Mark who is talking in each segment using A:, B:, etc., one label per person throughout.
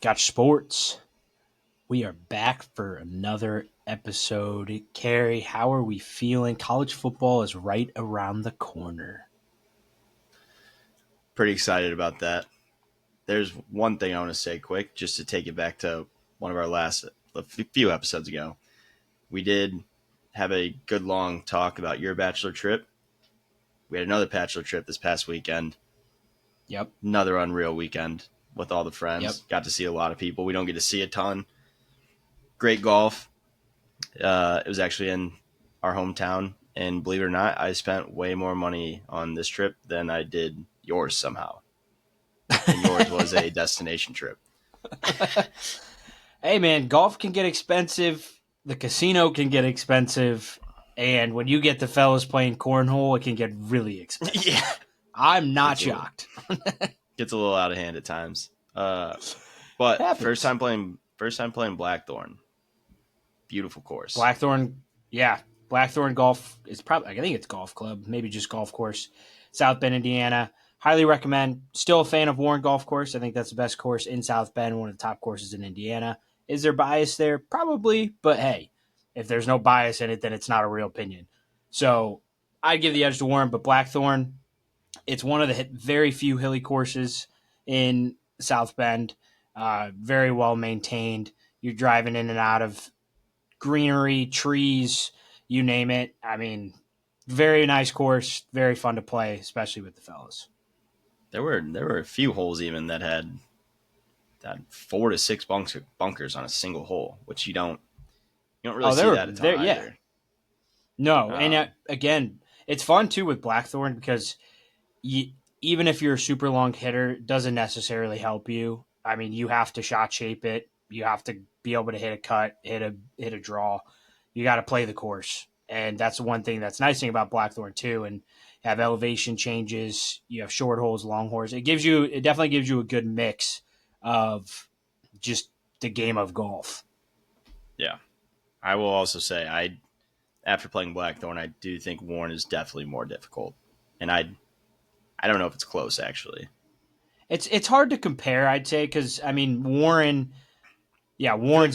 A: Gotchasports. We are back for another episode. Carrie, how are we feeling? College football is right around the corner.
B: Pretty excited about that. There's one thing I want to say quick, just to take it back to one of our last a few episodes ago. We did have a good long talk about your bachelor trip. We had another bachelor trip this past weekend.
A: Yep.
B: Another unreal weekend with all the
A: Yep.
B: friends. Got to see a lot of people. We don't get to see a ton. Great golf. It was actually in our hometown, and believe it or not, I spent way more money on this trip than I did yours somehow. And yours was a destination trip.
A: Hey, man, golf can get expensive. The casino can get expensive. And when you get the fellas playing cornhole, it can get really expensive.
B: Yeah.
A: I'm not
B: Gets
A: shocked.
B: Gets a little out of hand at times. But
A: Happens.
B: first time playing Blackthorn. Beautiful course.
A: Blackthorn, yeah. Blackthorn Golf is probably, I think it's golf club, maybe just golf course. South Bend, Indiana. Highly recommend. Still a fan of Warren Golf Course. I think that's the best course in South Bend, one of the top courses in Indiana. Is there bias there? Probably, but hey, if there's no bias in it, then it's not a real opinion. So I'd give the edge to Warren, but Blackthorn, it's one of the very few hilly courses in South Bend. Very well maintained. You're driving in and out of greenery, trees, you name it. I mean, very nice course, very fun to play, especially with the fellas.
B: There were a few holes even that had 4 to 6 bunkers on a single hole, which you don't really see that a ton either.
A: Yeah. No, and again, it's fun too with Blackthorn because even if you're a super long hitter, it doesn't necessarily help you. I mean, you have to shot shape it. You have to be able to hit a cut, hit a draw. You got to play the course, and that's one thing that's nice thing about Blackthorn too. And you have elevation changes. You have short holes, long holes. It definitely gives you a good mix of just the game of golf.
B: Yeah, I will also say after playing Blackthorn, I do think Warren is definitely more difficult, and I don't know if it's close actually.
A: It's hard to compare, I'd say, because I mean Warren's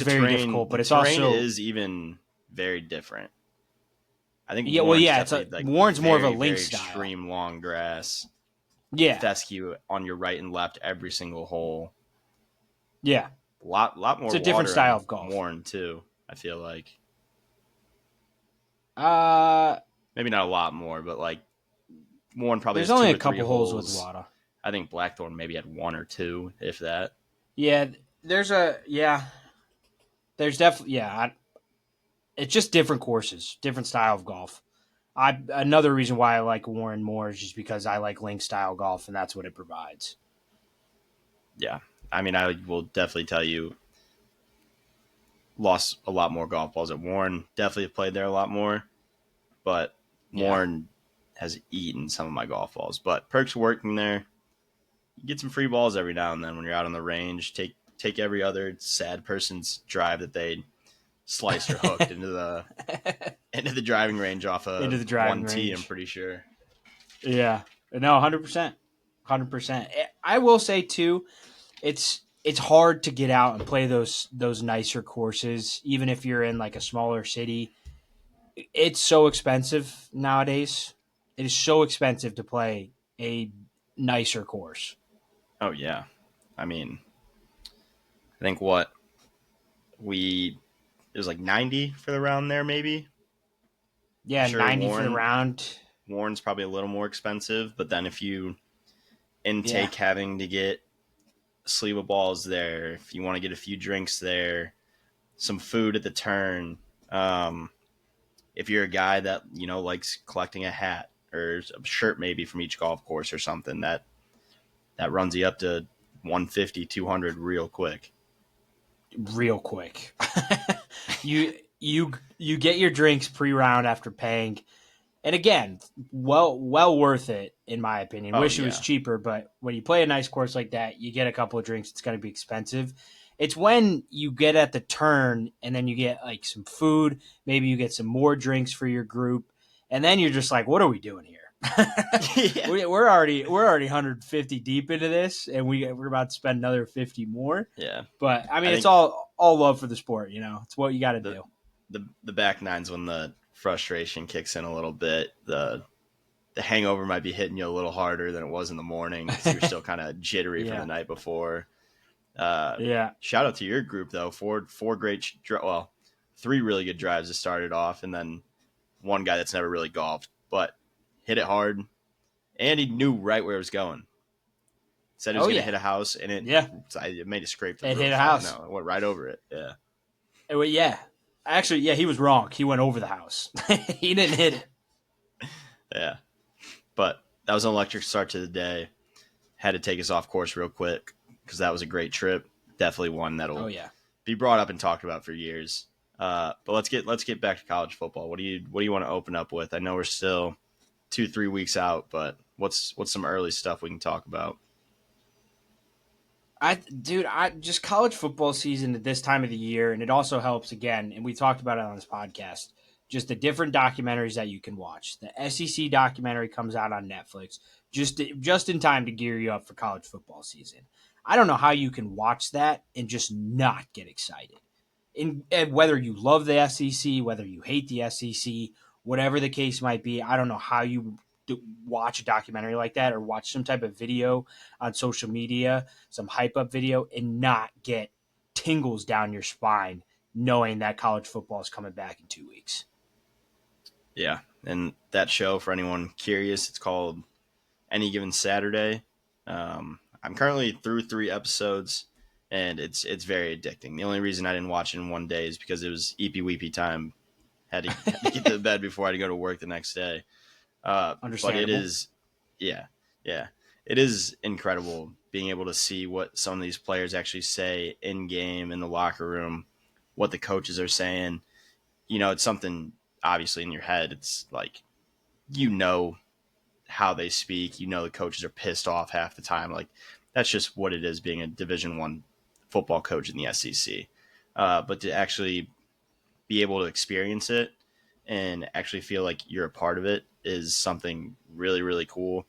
A: very difficult, but
B: the
A: it's
B: terrain
A: also
B: is even very different. I think
A: Warren's Warren's more of a
B: very,
A: link
B: very
A: style.
B: extreme long grass.
A: Yeah,
B: Fescue on your right and left every single hole.
A: yeah.
B: Lot more.
A: It's a different style of golf.
B: Warren too. I feel like
A: Uh,
B: maybe not a lot more, but like Warren probably
A: there's
B: has
A: only
B: two
A: a
B: or three
A: couple holes
B: holes.
A: with water.
B: I think Blackthorn maybe had 1 or 2, if that.
A: Yeah, there's definitely it's just different courses, different style of golf. Another reason why I like Warren more is just because I like link style golf, and that's what it provides.
B: Yeah, I mean, I will definitely tell you, lost a lot more golf balls at Warren. Definitely have played there a lot more, but Warren has eaten some of my golf balls. But perks of working there, you get some free balls every now and then when you're out on the range. Take every other sad person's drive that they sliced or hooked into the driving range off of
A: Into the driving
B: 1 tee.
A: range.
B: I'm pretty sure.
A: Yeah, no, 100%, 100%. I will say too, it's hard to get out and play those nicer courses, even if you're in like a smaller city. It's so expensive nowadays. It is so expensive to play a nicer course.
B: Oh yeah, I mean, I think what it was like 90 for the round there, maybe.
A: Yeah,
B: Sure,
A: 90 for the round.
B: Warren's probably a little more expensive, but then if you intake having to get a sleeve of balls there, if you want to get a few drinks there, some food at the turn, if you're a guy that likes collecting a hat or a shirt maybe from each golf course or something, that runs you up to 150, 200 real quick.
A: You get your drinks pre-round after paying, and again, well worth it in my opinion. Wish it was cheaper, but when you play a nice course like that, you get a couple of drinks. It's going to be expensive. It's when you get at the turn and then you get like some food, maybe you get some more drinks for your group, and then you're just like, what are we doing here?
B: Yeah,
A: we're already 150 deep into this, and we're about to spend another 50 more.
B: yeah.
A: But I
B: I
A: mean, it's
B: think
A: all love for the sport. It's what you got to
B: the
A: do.
B: the back nine's when the frustration kicks in a little bit. The hangover might be hitting you a little harder than it was in the morning because you're still kind of jittery from the
A: Yeah,
B: night before. Uh,
A: yeah.
B: Shout out to your group though. Four great, well, three really good drives to start it off, and then one guy that's never really golfed, but hit it hard, and he knew right where it was going. Said he was
A: Oh
B: going to
A: yeah,
B: hit a house, and
A: yeah.
B: it made it scrape the
A: It hit a
B: roof. I don't
A: house.
B: know. It went right over it. Yeah,
A: Yeah. Actually, yeah, he was wrong. He went over the house. He didn't hit it.
B: yeah. But that was an electric start to the day. Had to take us off course real quick because that was a great trip. Definitely one
A: Oh
B: that'll
A: yeah.
B: be brought up and talked about for years. But let's get back to college football. What do you want to open up with? I know we're still 2-3 weeks out, but what's some early stuff we can talk about?
A: I just college football season at this time of the year, and it also helps again, and we talked about it on this podcast. Just the different documentaries that you can watch. The SEC documentary comes out on Netflix just in time to gear you up for college football season. I don't know how you can watch that and just not get excited. And whether you love the SEC, whether you hate the SEC, whatever the case might be, I don't know how you watch a documentary like that or watch some type of video on social media, some hype up video, and not get tingles down your spine knowing that college football is coming back in 2 weeks.
B: Yeah, and that show for anyone curious, it's called Any Given Saturday. I'm currently through 3 episodes, and it's very addicting. The only reason I didn't watch it in one day is because it was eepy weepy time. Had to get to bed before I had to go to work the next day. But it
A: Understandable.
B: is, yeah, yeah, it is incredible being able to see what some of these players actually say in game in the locker room, what the coaches are saying. It's something obviously in your head. It's like you know how they speak. The coaches are pissed off half the time. Like that's just what it is being a Division 1 football coach in the SEC. But to actually be able to experience it and actually feel like you're a part of it is something really, really cool.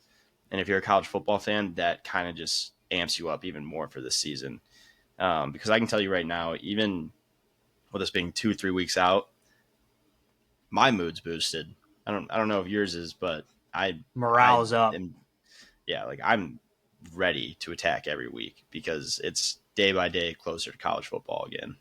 B: And if you're a college football fan, that kind of just amps you up even more for this season. Because I can tell you right now, even with us being 2-3 weeks out, my mood's boosted. I don't know if yours is, but I
A: Morale's up.
B: am, yeah, like I'm ready to attack every week because it's day by day closer to college football again.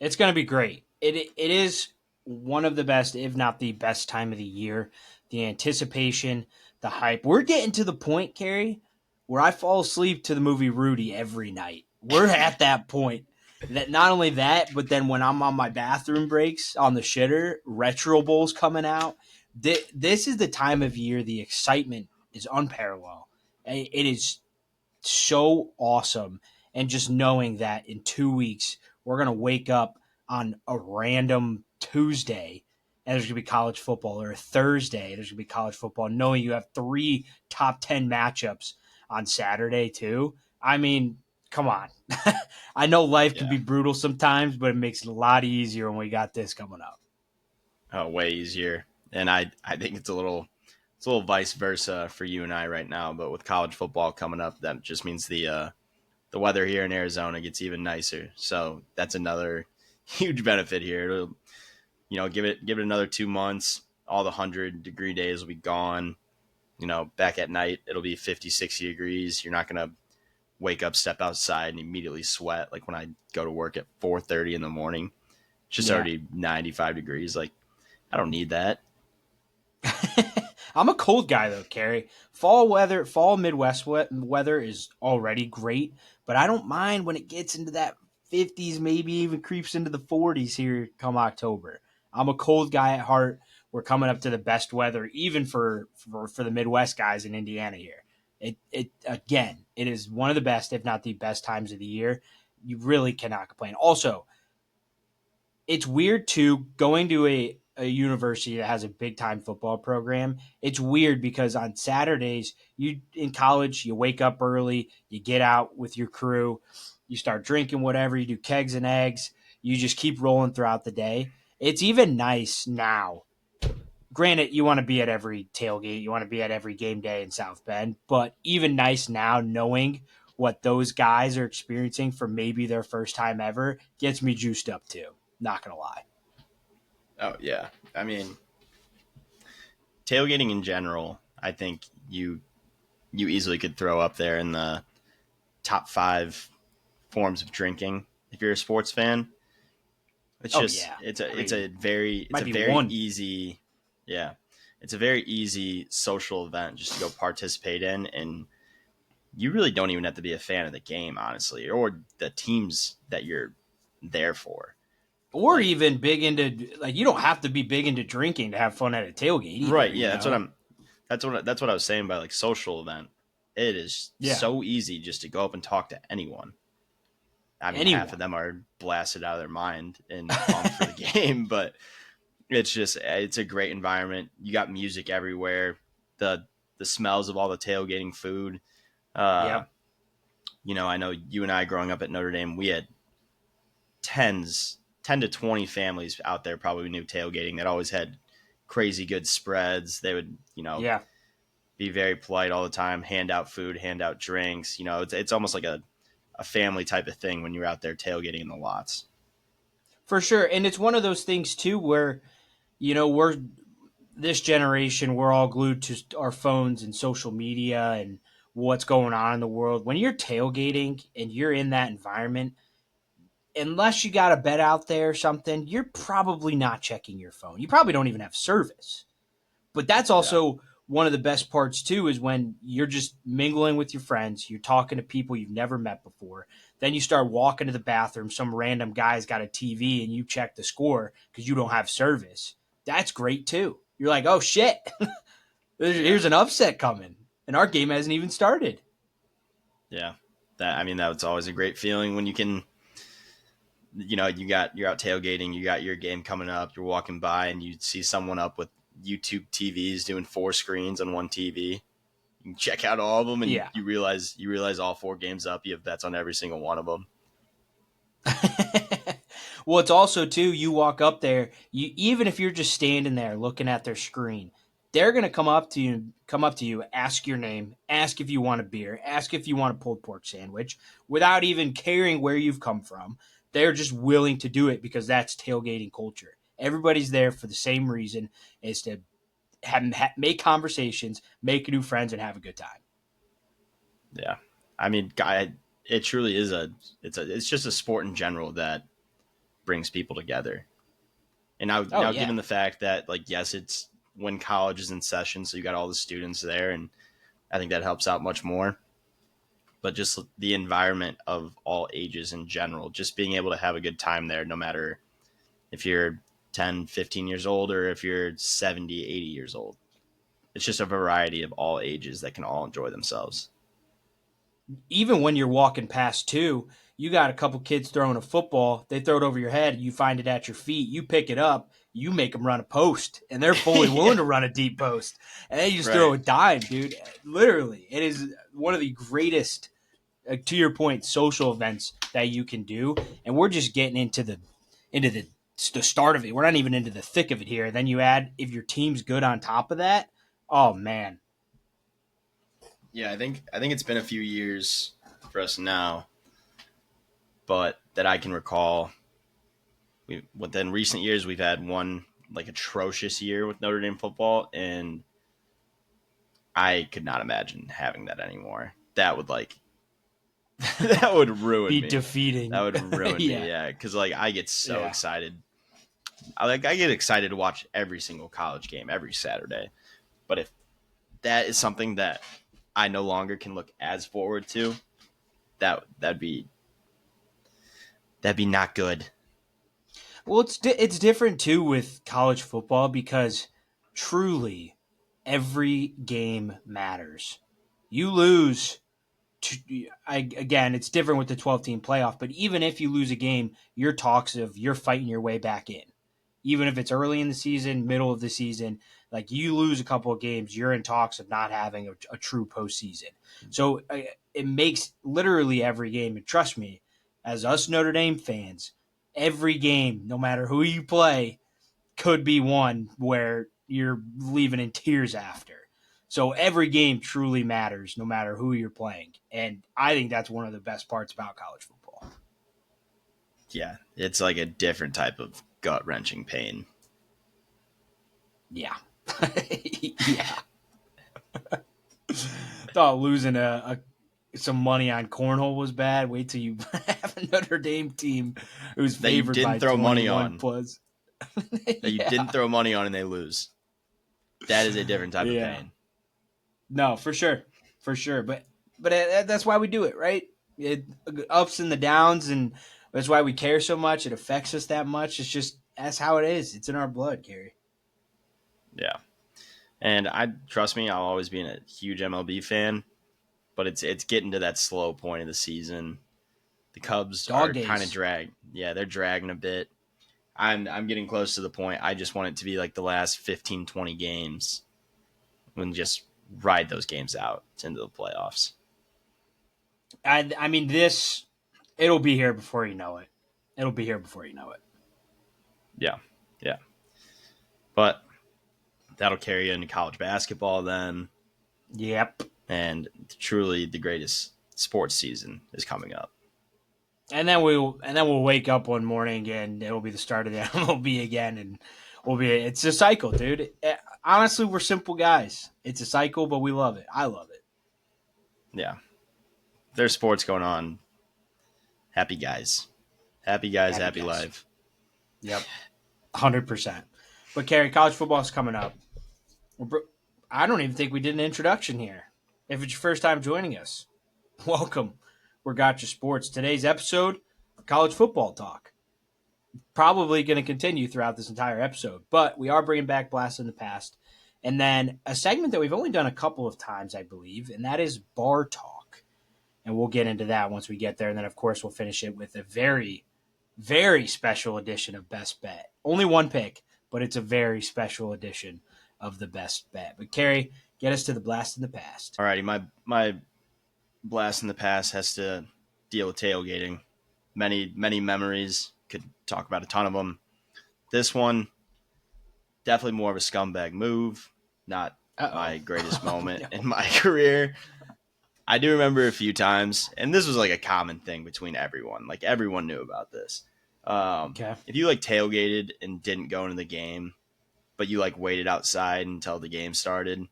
A: It's going to be great. It is one of the best, if not the best time of the year. The anticipation, the hype. We're getting to the point, Carrie, where I fall asleep to the movie Rudy every night. We're at that point. That not only that, but then when I'm on my bathroom breaks on the shitter, retro bowls coming out. This is the time of year the excitement is unparalleled. It is so awesome. And just knowing that in 2 weeks, we're going to wake up on a random Tuesday and there's going to be college football, or a Thursday, there's going to be college football, knowing you have three top 10 matchups on Saturday, too. I mean, come on. I know life can
B: Yeah.
A: be brutal sometimes, but it makes it a lot easier when we got this coming up.
B: Way easier. And I think it's a little vice versa for you and I right now. But with college football coming up, that just means the weather here in Arizona gets even nicer. So that's another huge benefit here. It'll, give it another 2 months. All the 100-degree days will be gone. Back at night it'll be 50, 60 degrees. You're not gonna wake up, step outside, and immediately sweat like when I go to work at 4:30 in the morning. It's just
A: Yeah.
B: already 95 degrees. Like I don't need that.
A: I'm a cold guy though, Carrie. Fall Midwest weather is already great, but I don't mind when it gets into that 50s, maybe even creeps into the 40s here come October. I'm a cold guy at heart. We're coming up to the best weather, even for the Midwest guys in Indiana here. It again, it is one of the best, if not the best times of the year. You really cannot complain. Also, it's weird too going to a university that has a big time football program. It's weird because on Saturdays, you in college, you wake up early, you get out with your crew, you start drinking whatever, you do kegs and eggs, you just keep rolling throughout the day. It's even nice now granted, you want to be at every tailgate, you want to be at every game day in South Bend, but even nice now knowing what those guys are experiencing for maybe their first time ever gets me juiced up too. Not gonna lie.
B: Oh yeah, I mean tailgating in general. I think you easily could throw up there in the top 5 forms of drinking if you're a sports fan. It's
A: Oh
B: just
A: yeah. I
B: it's
A: mean,
B: a very
A: might be one.
B: easy, yeah, it's a very easy social event just to go participate in, and you really don't even have to be a fan of the game, honestly, or the teams that you're there for.
A: Or
B: Like,
A: even big into, like, you don't have to be big into drinking to have fun at a tailgate either,
B: right,
A: you
B: yeah,
A: know?
B: that's what I was saying by like social event. It is
A: Yeah.
B: so easy just to go up and talk to anyone. I mean, half of
A: Anyone.
B: them are blasted out of their mind and pumped for the game, but it's a great environment. You got music everywhere. The smells of all the tailgating food. Uh,
A: Yep.
B: I know you and I growing up at Notre Dame, we had 10 to 20 families out there probably knew tailgating that always had crazy good spreads. They would,
A: Yeah.
B: be very polite all the time, hand out food, hand out drinks. It's almost like a family type of thing when you're out there tailgating in the lots.
A: For sure. And it's one of those things too where, we're this generation, we're all glued to our phones and social media and what's going on in the world. When you're tailgating and you're in that environment, unless you got a bet out there or something, you're probably not checking your phone. You probably don't even have service. But that's
B: Yeah.
A: also one of the best parts too, is when you're just mingling with your friends, you're talking to people you've never met before. Then you start walking to the bathroom, some random guy's got a TV and you check the score because you don't have service. That's great too. You're like, oh shit,
B: Yeah.
A: here's an upset coming, and our game hasn't even started.
B: Yeah. That's always a great feeling when you can, you're out tailgating, you got your game coming up, you're walking by and you see someone up with YouTube TVs doing 4 screens on one TV. You can check out all of them and
A: Yeah.
B: you realize all 4 games up, you have bets on every single one of them.
A: Well, it's also too, you walk up there, you even if you're just standing there looking at their screen, they're gonna come up to you, ask your name, ask if you want a beer, ask if you want a pulled pork sandwich, without even caring where you've come from. They're just willing to do it because that's tailgating culture. Everybody's there for the same reason, is to make conversations, make new friends, and have a good time.
B: Yeah. I mean, guy, it truly is it's just a sport in general that brings people together. And
A: Oh
B: now
A: yeah.
B: given the fact that like yes, it's when college is in session, so you got all the students there, and I think that helps out much more. But just the environment of all ages in general, just being able to have a good time there, no matter if you're 10, 15 years old or if you're 70, 80 years old. It's just a variety of all ages that can all enjoy themselves.
A: Even when you're walking past too, you got a couple kids throwing a football, they throw it over your head, you find it at your feet, you pick it up, you make them run a post, and they're fully
B: Yeah,
A: willing to run a deep post, and they just throw
B: right.
A: a dime, dude. Literally, it is one of the greatest, to your point, social events that you can do, and we're just getting into the start of it. We're not even into the thick of it here. Then you add if your team's good on top of that. Oh man,
B: Yeah, I think it's been a few years for us now, but that I can recall, within recent years we've had one like atrocious year with Notre Dame football, and I could not imagine having that anymore. That would like that would ruin
A: be
B: me. That
A: defeating.
B: would ruin me.
A: Yeah,
B: Yeah, because like I get so
A: yeah.
B: excited. I get excited to watch every single college game every Saturday. But if that is something that I no longer can look as forward to, that'd be not good.
A: Well, it's different too with college football because truly every game matters. You lose again, it's different with the 12-team playoff, but even if you lose a game, you're talks of you're fighting your way back in. Even if it's early in the season, middle of the season, like you lose a couple of games, you're in talks of not having a true postseason. So it makes literally every game, and trust me, as us Notre Dame fans, every game, no matter who you play, could be one where you're leaving in tears after. So every game truly matters, no matter who you're playing. And I think that's one of the best parts about college football.
B: Yeah, it's like a different type of gut-wrenching pain.
A: Yeah. Yeah. Thought losing some money on cornhole was bad. Wait till you have a Notre Dame team who's
B: That you
A: favored
B: didn't
A: by
B: throw money
A: 21
B: on.
A: plus.
B: That you didn't throw money on and they lose. That is a different type of pain.
A: No, for sure. For sure. But that's why we do it, right? It ups and the downs, and that's why we care so much. It affects us that much. It's just that's how it is. It's in our blood, Gary.
B: Yeah. And trust me, I'll always be a huge MLB fan, but it's getting to that slow point of the season. The Cubs
A: Dog
B: are
A: days.
B: kind of they're dragging a bit. I'm getting close to the point. I just want it to be like the last 15, 20 games and just ride those games out into the playoffs.
A: I mean, it'll be here before you know it. It'll be here before you know it.
B: Yeah. Yeah. But that'll carry you into college basketball then.
A: Yep.
B: And truly the greatest sports season is coming up.
A: And then we'll wake up one morning and it'll be the start of the MLB again, and it's a cycle, dude. Honestly, we're simple guys. It's a cycle, but we love it. I love it.
B: Yeah. There's sports going on. Happy guys. Happy guys, happy life.
A: Yep. 100%. But Kerry, college football is coming up. I don't even think we did an introduction here. If it's your first time joining us, welcome. We're Gotchasports. Today's episode, college football talk. Probably going to continue throughout this entire episode, but we are bringing back Blast in the Past. And then a segment that we've only done a couple of times, I believe, and that is Bar Talk. And we'll get into that once we get there. And then, of course, we'll finish it with a very, very special edition of Best Bet. Only one pick, but it's a very special edition of the Best Bet. But, Kerry, get us to the Blast in the Past.
B: All righty, my Blast in the Past has to deal with tailgating. Many, many memories. Could talk about a ton of them. This one, definitely more of a scumbag move. Not my greatest moment in my career. I do remember a few times, and this was like a common thing between everyone. Like everyone knew about this. If you like tailgated and didn't go into the game, but you like waited outside until the game started,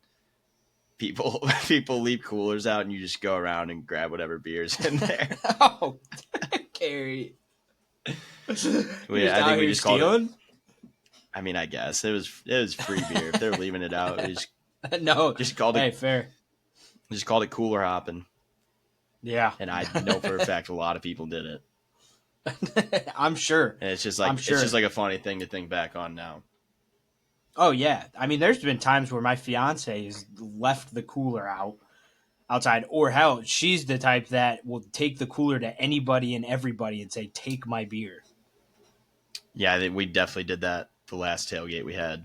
B: people leave coolers out and you just go around and grab whatever beer's in there.
A: Oh, Carrie.
B: I think we just called it. I mean, I guess it was free beer. If they're leaving it out, just called it.
A: Fair.
B: Just called it cooler hopping.
A: Yeah,
B: and I know for a fact a lot of people did
A: it. I'm sure.
B: And it's just like it's just like a funny thing to think back on now.
A: Oh yeah, I mean, there's been times where my fiance has left the cooler outside, or hell, she's the type that will take the cooler to anybody and everybody and say, "Take my beer."
B: Yeah, I think we definitely did that the last tailgate we had.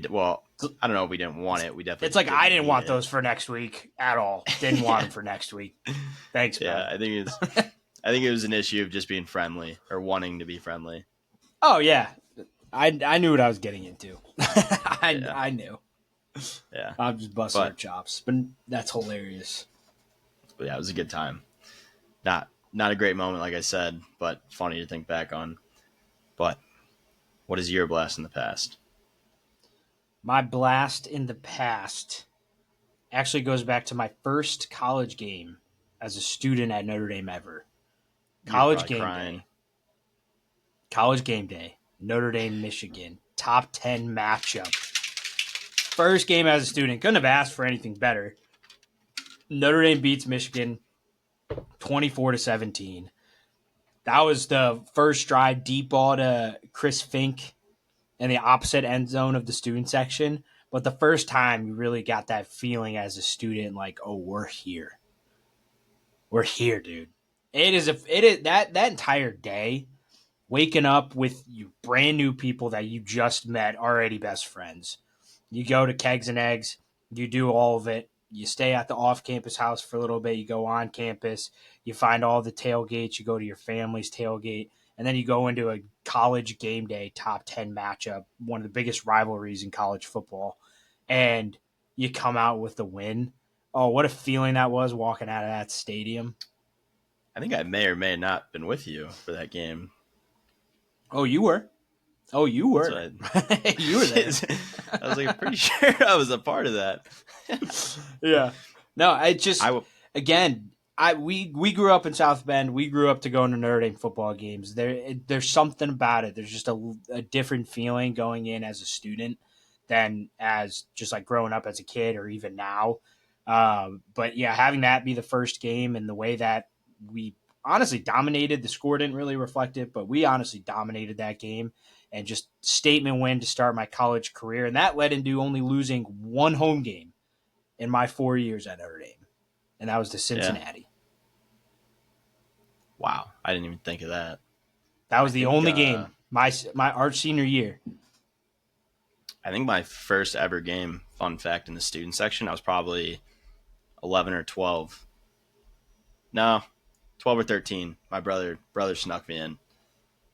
B: Well, I don't know if we didn't want it. We definitely.
A: It's like I didn't want those for next week at all. Didn't want them for next week. Thanks, man.
B: Yeah, I think it was an issue of just being friendly or wanting to be friendly.
A: Oh yeah, I knew what I was getting into. I knew.
B: Yeah,
A: I'm just busting our chops, but that's hilarious.
B: But yeah, it was a good time. Not a great moment, like I said, but funny to think back on. But what is your blast in the past?
A: My blast in the past actually goes back to my first college game as a student at Notre Dame ever. College game day. Notre Dame, Michigan. Top 10 matchup. First game as a student. Couldn't have asked for anything better. Notre Dame beats Michigan 24-17. That was the first drive, deep ball to Chris Fink in the opposite end zone of the student section. But the first time you really got that feeling as a student, like, oh, we're here. We're here, dude. It is that entire day, waking up with you brand new people that you just met, already best friends. You go to Kegs and Eggs, you do all of it. You stay at the off-campus house for a little bit. You go on campus. You find all the tailgates. You go to your family's tailgate. and then you go into a college game day top 10 matchup, one of the biggest rivalries in college football, and you come out with the win. Oh, what a feeling that was walking out of that stadium.
B: I think I may or may not been with you for that game.
A: Oh, you were. Oh, you
B: That's
A: were.
B: what
A: You were there.
B: I was like, pretty sure I was a part of that.
A: Yeah. No, I just
B: I
A: again, we grew up in South Bend. We grew up to going to Notre Dame football games. There's something about it. There's just a different feeling going in as a student than as just like growing up as a kid or even now. But yeah, having that be the first game and the way that we honestly dominated, the score didn't really reflect it, but we honestly dominated that game and just statement win to start my college career. And that led into only losing one home game in my 4 years at Notre Dame, and that was to
B: yeah.
A: Cincinnati.
B: Wow, I didn't even think of that.
A: That
B: I
A: was the
B: think
A: only game my arch senior year.
B: I think my first ever game, fun fact, in the student section, I was probably 11 or 12. No, 12 or 13. My brother snuck me in. It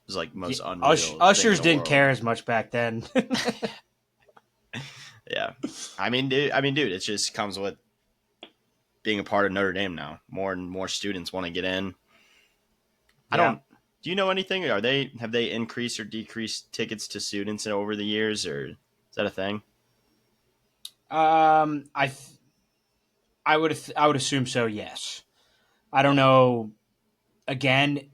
B: was like the most unreal thing in
A: Ushers
B: the
A: didn't
B: world.
A: care as much back then.
B: Yeah. Dude, it just comes with being a part of Notre Dame now. More and more students want to get in. I
A: Yeah.
B: don't Do you know anything? Have they increased or decreased tickets to students over the years, or is that a thing?
A: I I would assume so. Yes. I don't
B: Yeah.
A: know. Again,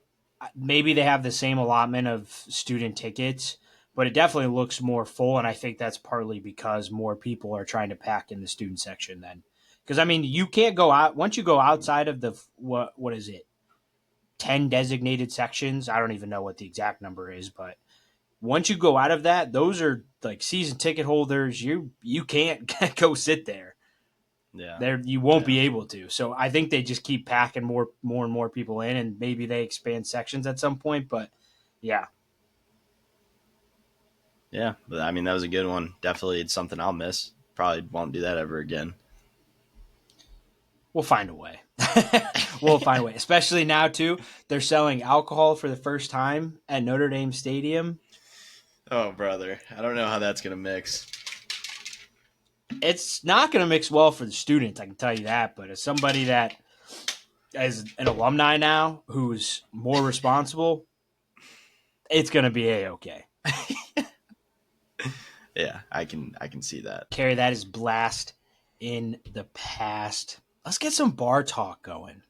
A: maybe they have the same allotment of student tickets, but it definitely looks more full, and I think that's partly because more people are trying to pack in the student section then. Because I mean, you can't go out once you go outside of the what is it, 10 designated sections. I don't even know what the exact number is, but once you go out of that, those are like season ticket holders. You can't go sit there.
B: Yeah.
A: There you won't
B: Yeah.
A: be able to. So I think they just keep packing more and more people in, and maybe they expand sections at some point. But yeah,
B: Yeah. But I mean, that was a good one. Definitely, it's something I'll miss. Probably won't do that ever again.
A: we'll find a way. We'll find a way. Especially now too, they're selling alcohol for the first time at Notre Dame Stadium.
B: Oh, brother. I don't know how that's going to mix.
A: It's not going to mix well for the students, I can tell you that. But as somebody that as an alumni now who's more responsible, it's going to be a-okay.
B: Yeah, I can see that.
A: Carry that as blast in the past. Let's get some bar talk going.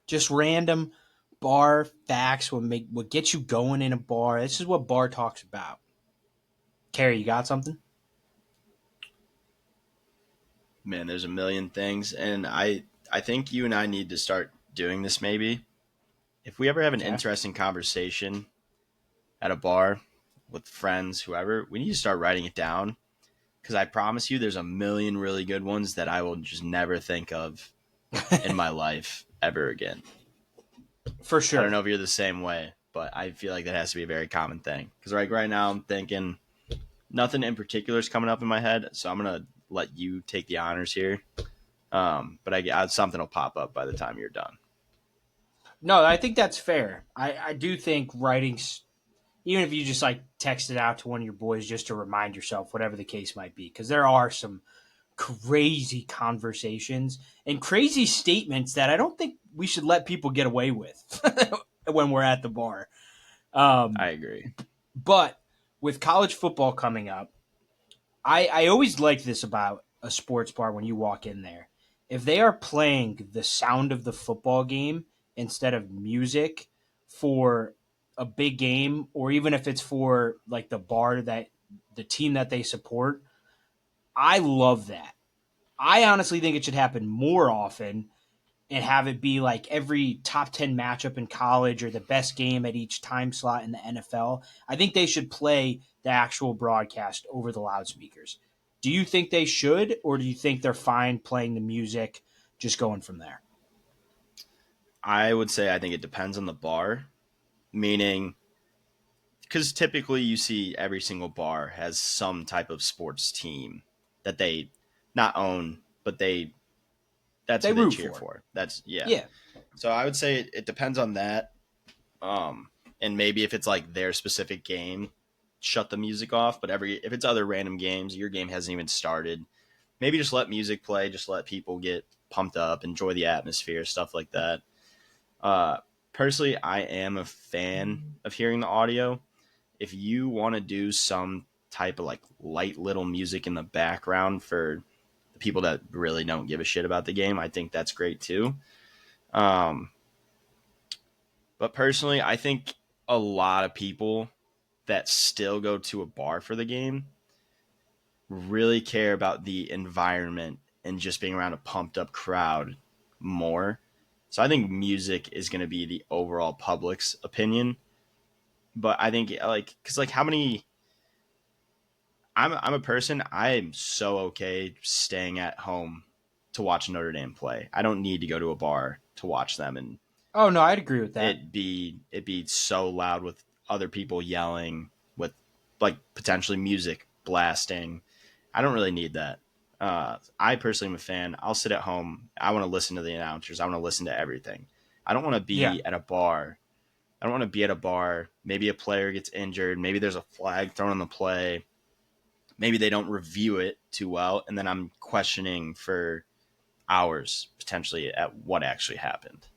A: Just random bar facts what gets you going in a bar. This is what bar talk's about. Carrie, you got something?
B: Man, there's a million things, and I think you and I need to start doing this maybe. If we ever have an
A: Okay.
B: interesting conversation at a bar with friends, whoever, we need to start writing it down because I promise you there's a million really good ones that I will just never think of in my life ever again.
A: For
B: I don't
A: sure.
B: know if you're the same way, but I feel like that has to be a very common thing. Because right now I'm thinking nothing in particular is coming up in my head, so I'm gonna let you take the honors here. But something will pop up by the time you're done.
A: No, I think that's fair. I do think writing, even if you just like text it out to one of your boys just to remind yourself, whatever the case might be, because there are some crazy conversations and crazy statements that I don't think we should let people get away with when we're at the bar.
B: I
A: Um,
B: agree.
A: but with college football coming up, I always like this about a sports bar when you walk in there. If they are playing the sound of the football game instead of music for a big game, or even if it's for like the bar that the team that they support, I love that. I honestly think it should happen more often and have it be like every top 10 matchup in college or the best game at each time slot in the NFL. I think they should play the actual broadcast over the loudspeakers. Do you think they should, or do you think they're fine playing the music, just going from there?
B: I would say I think it depends on the bar, meaning because typically you see every single bar has some type of sports team that they not own, but that's
A: They
B: who they
A: root
B: cheer
A: for.
B: for. That's yeah.
A: Yeah.
B: So I would say it depends on that. and maybe if it's like their specific game, shut the music off. But if it's other random games, your game hasn't even started, maybe just let music play, just let people get pumped up, enjoy the atmosphere, stuff like that. Uh, Personally, I am a fan of hearing the audio. If you want to do some type of like light little music in the background for the people that really don't give a shit about the game, I think that's great too. Um, but personally, I think a lot of people that still go to a bar for the game really care about the environment and just being around a pumped up crowd more. So I think music is going to be the overall public's opinion. But I think like because like how many I'm a person, I'm so okay staying at home to watch Notre Dame play. I don't need to go to a bar to watch them and
A: Oh no, I'd agree with that.
B: it be so loud with other people yelling with like potentially music blasting. I don't really need that. I personally am a fan. I'll sit at home. I want to listen to the announcers. I want to listen to everything. I don't want to
A: Yeah.
B: be at a bar. I don't want to be at a bar. Maybe a player gets injured. Maybe there's a flag thrown on the play. Maybe they don't review it too well, and then I'm questioning for hours potentially at what actually happened.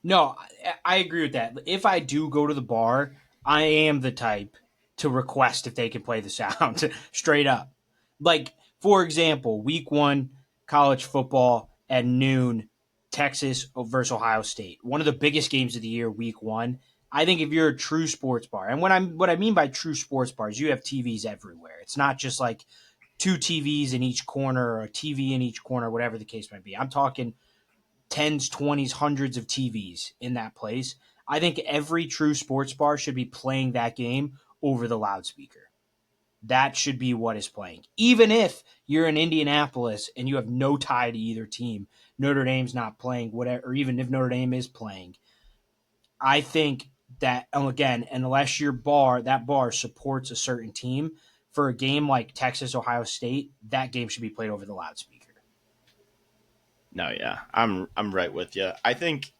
A: No, I agree with that. If I do go to the bar, I am the type to request if they can play the sound straight up. Like, for example, week one, college football at noon, Texas versus Ohio State. One of the biggest games of the year, week one. I think if you're a true sports bar, and what I mean by true sports bars, you have TVs everywhere. It's not just like two TVs in each corner or a TV in each corner, whatever the case might be. I'm talking tens, 20s, hundreds of TVs in that place. I think every true sports bar should be playing that game over the loudspeaker. That should be what is playing. Even if you're in Indianapolis and you have no tie to either team, Notre Dame's not playing, whatever, or even if Notre Dame is playing, I think that, again, unless that bar supports a certain team, for a game like Texas, Ohio State, that game should be played over the loudspeaker.
B: No, yeah, I'm right with you. I think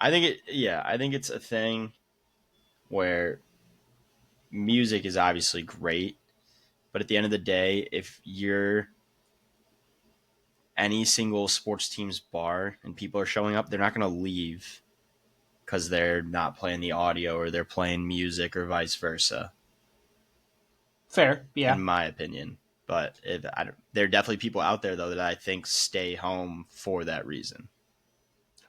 B: it's a thing where music is obviously great, but at the end of the day, if you're any single sports team's bar and people are showing up, they're not going to leave because they're not playing the audio or they're playing music or vice versa,
A: Fair,
B: in
A: yeah.
B: my opinion. But there are definitely people out there though that I think stay home for that reason.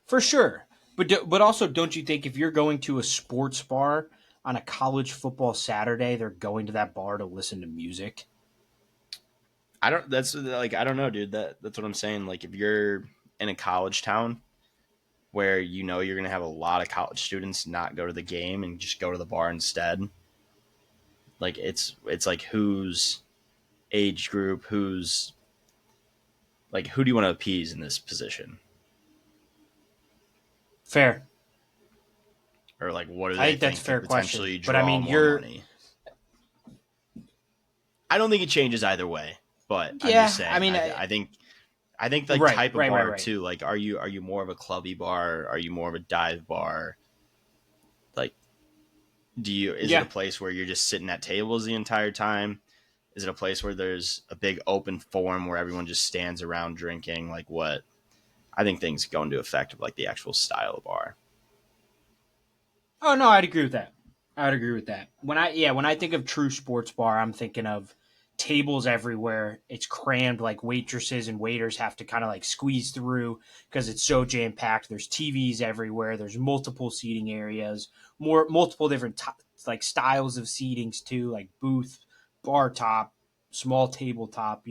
A: For sure. But also, don't you think if you're going to a sports bar on a college football Saturday, they're going to that bar to listen to music?
B: I don't. That's like I don't know, dude. That's what I'm saying. Like if you're in a college town where you know you're gonna have a lot of college students not go to the game and just go to the bar instead. Like it's like whose age group, who's like who do you want to appease in this position,
A: Fair.
B: or like what do
A: I
B: they
A: think that's a
B: think could
A: fair question.
B: potentially
A: But I
B: draw
A: mean,
B: more money? I don't think it changes either way, but I'm just
A: yeah, I
B: saying.
A: mean,
B: I think like
A: right,
B: type of
A: right, right,
B: bar
A: right.
B: too. Like, are you more of a clubby bar? Are you more of a dive bar? Like, is it a
A: Yeah.
B: place where you're just sitting at tables the entire time? Is it a place where there's a big open forum where everyone just stands around drinking? Like what? I think things go into effect of like the actual style of bar.
A: Oh no, I'd agree with that. I'd agree with that. When I think of true sports bar, I'm thinking of tables everywhere. It's crammed, like waitresses and waiters have to kind of like squeeze through because it's so jam packed. There's TVs everywhere. There's multiple seating areas, more multiple different like styles of seatings too, like booth, bar top, small tabletop.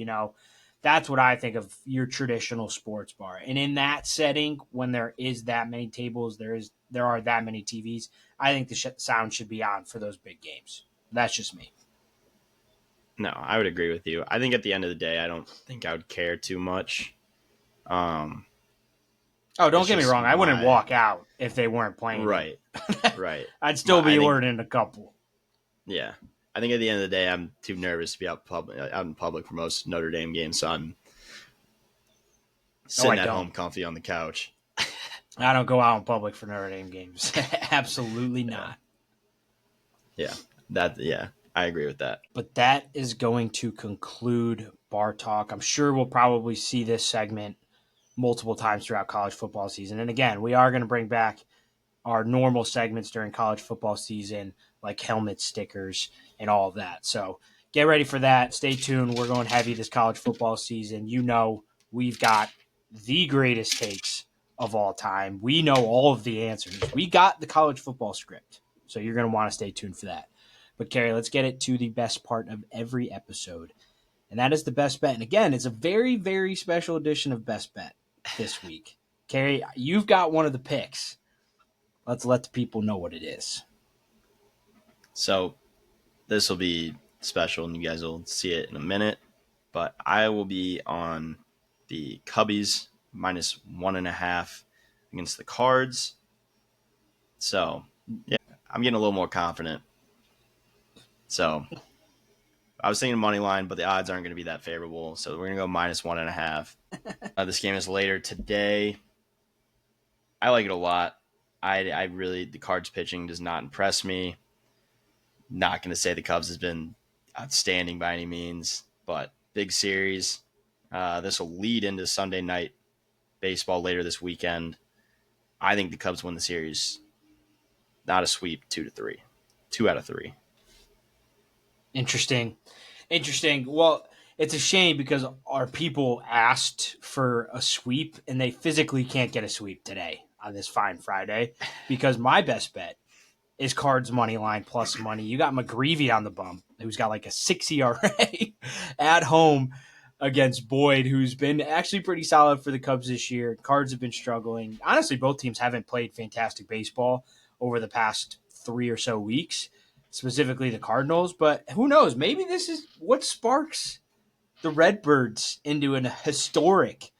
A: That's what I think of your traditional sports bar. And in that setting, when there is that many tables, there are that many TVs. I think the sound should be on for those big games. That's just me.
B: No, I would agree with you. I think at the end of the day, I don't think I would care too much. Um,
A: Oh, don't
B: it's
A: get me
B: just
A: wrong. I wouldn't
B: my
A: walk out if they weren't playing it.
B: right, right.
A: I'd still
B: I
A: be
B: think
A: ordering a couple.
B: yeah. I think at the end of the day, I'm too nervous to be out in public for most Notre Dame games. So I'm
A: Oh, I
B: sitting at
A: don't.
B: home, comfy on the couch.
A: I don't go out in public for Notre Dame games. Absolutely
B: Yeah,
A: not.
B: yeah, I agree with that.
A: But that is going to conclude Bar Talk. I'm sure we'll probably see this segment multiple times throughout college football season. And again, we are going to bring back our normal segments during college football season, like helmet stickers and all of that. So get ready for that. Stay tuned. We're going heavy this college football season. You know, we've got the greatest takes of all time. We know all of the answers. We got the college football script. So you're going to want to stay tuned for that. But, Carrie, let's get it to the best part of every episode. And that is the best bet. And again, it's a very, very special edition of Best Bet this week. Carrie, you've got one of the picks. Let's let the people know what it is.
B: So this will be special, and you guys will see it in a minute. But I will be on the Cubbies -1.5 against the Cards. So yeah, I'm getting a little more confident. So I was thinking money line, but the odds aren't going to be that favorable. So we're going to go -1.5. This game is later today. I like it a lot. I really, the Cards pitching does not impress me. Not going to say the Cubs has been outstanding by any means, but big series. This will lead into Sunday night baseball later this weekend. I think the Cubs win the series. Not a sweep, 2-3, 2 out of 3.
A: Interesting. Interesting. Well, it's a shame because our people asked for a sweep and they physically can't get a sweep today on this fine Friday because my best bet is Cards money line plus money. You got McGreevy on the bump, who's got like a 6 ERA at home against Boyd, who's been actually pretty solid for the Cubs this year. Cards have been struggling. Honestly, both teams haven't played fantastic baseball over the past 3 or so weeks, specifically the Cardinals. But who knows? Maybe this is what sparks the Redbirds into an historic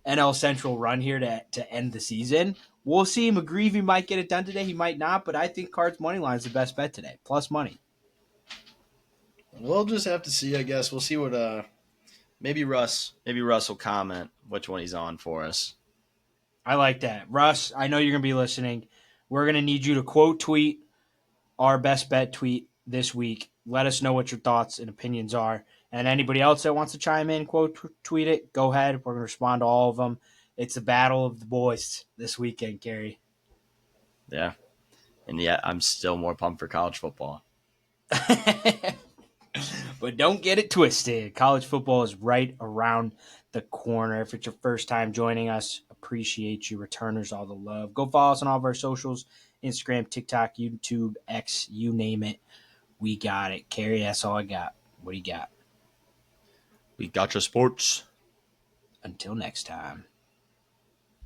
A: NL Central run here to end the season. We'll see. McGreevy might get it done today. He might not, but I think Cards money line is the best bet today. Plus money.
C: We'll just have to see, I guess. We'll see what
B: Maybe Russ will comment which one he's on for us.
A: I like that. Russ, I know you're going to be listening. We're going to need you to quote tweet our best bet tweet this week. Let us know what your thoughts and opinions are. And anybody else that wants to chime in, quote tweet it, go ahead. We're going to respond to all of them. It's the battle of the boys this weekend, Gary.
B: Yeah. And yet I'm still more pumped for college football.
A: But don't get it twisted. College football is right around the corner. If it's your first time joining us, appreciate you. Returners, all the love. Go follow us on all of our socials, Instagram, TikTok, YouTube, X, you name it. We got it. Carrie, that's all I got. What do you got?
B: We Gotchasports.
A: Until next time.